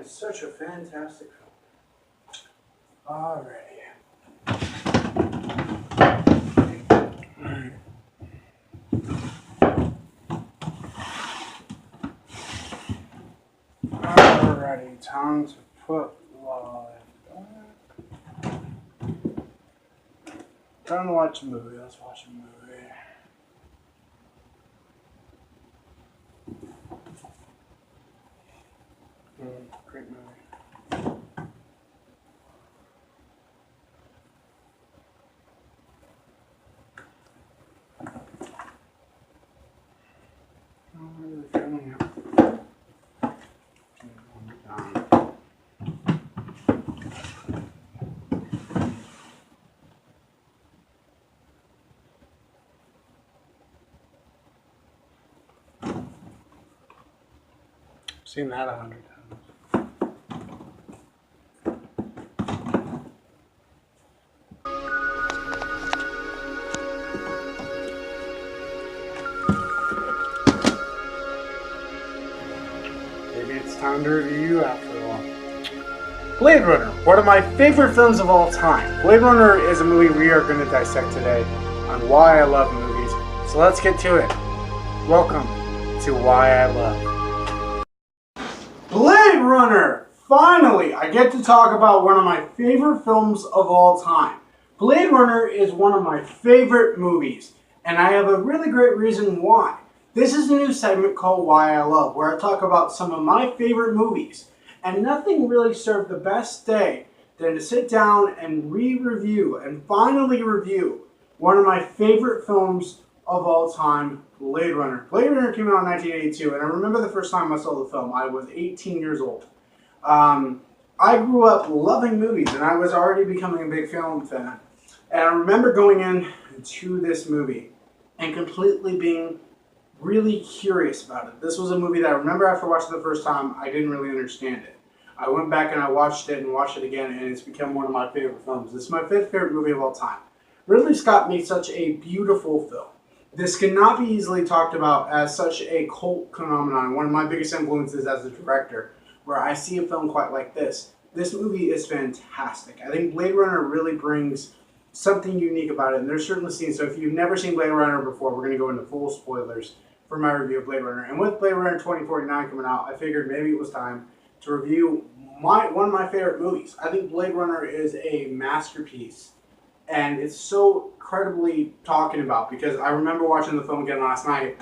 is such a fantastic film. Alrighty. Alrighty, time to put live. Time to watch a movie. Let's watch a movie. Great movie. Seen that 100 times. Maybe it's time to review after all. Blade Runner, one of my favorite films of all time. Blade Runner is a movie we are going to dissect today on why I love movies. So let's get to it. Welcome to Why I Love Blade Runner! Finally, I get to talk about one of my favorite films of all time. Blade Runner is one of my favorite movies, and I have a really great reason why. This is a new segment called Why I Love, where I talk about some of my favorite movies. And nothing really served the best day than to sit down and re-review and finally review one of my favorite films of all time, Blade Runner. Blade Runner came out in 1982, and I remember the first time I saw the film. I was 18 years old. I grew up loving movies, and I was already becoming a big film fan. And I remember going into this movie and completely being really curious about it. This was a movie that I remember after watching it the first time, I didn't really understand it. I went back and I watched it and watched it again, and it's become one of my favorite films. This is my fifth favorite movie of all time. Ridley Scott made such a beautiful film. This cannot be easily talked about as such a cult phenomenon. One of my biggest influences as a director, where I see a film quite like this. This movie is fantastic. I think Blade Runner really brings something unique about it, and there's certain scenes. So if you've never seen Blade Runner before, we're going to go into full spoilers for my review of Blade Runner. And with Blade Runner 2049 coming out, I figured maybe it was time to review one of my favorite movies. I think Blade Runner is a masterpiece, and it's so incredibly talking about because I remember watching the film again last night,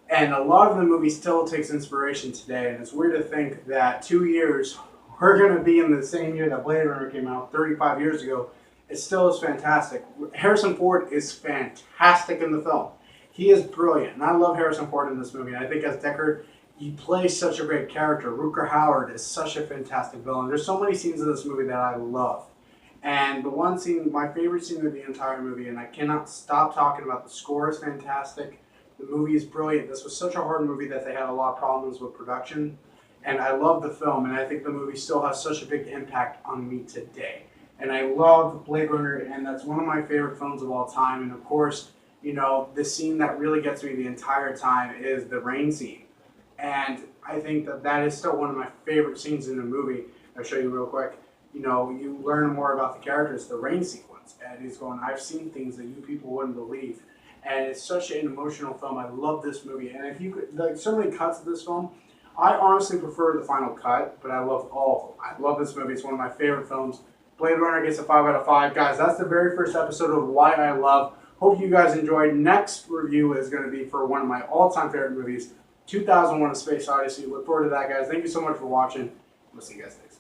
and a lot of the movie still takes inspiration today, and it's weird to think that 2 years, we're going to be in the same year that Blade Runner came out 35 years ago. It still is fantastic. Harrison Ford is fantastic in the film. He is brilliant, and I love Harrison Ford in this movie. And I think as Deckard, he plays such a great character. Rutger Hauer is such a fantastic villain. There's so many scenes in this movie that I love. And the one scene, my favorite scene of the entire movie, and I cannot stop talking about, the score is fantastic. The movie is brilliant. This was such a hard movie that they had a lot of problems with production. And I love the film, and I think the movie still has such a big impact on me today. And I love Blade Runner, and that's one of my favorite films of all time. And of course, you know, the scene that really gets me the entire time is the rain scene. And I think that that is still one of my favorite scenes in the movie. I'll show you real quick. You know, you learn more about the characters, the rain sequence. And he's going, I've seen things that you people wouldn't believe. And it's such an emotional film. I love this movie. And if you could, like, so many cuts of this film, I honestly prefer the final cut, but I love all of them. I love this movie. It's one of my favorite films. Blade Runner gets a 5 out of 5. Guys, that's the very first episode of Why I Love. Hope you guys enjoyed. Next review is going to be for one of my all-time favorite movies, 2001: A Space Odyssey. Look forward to that, guys. Thank you so much for watching. We'll see you guys next time.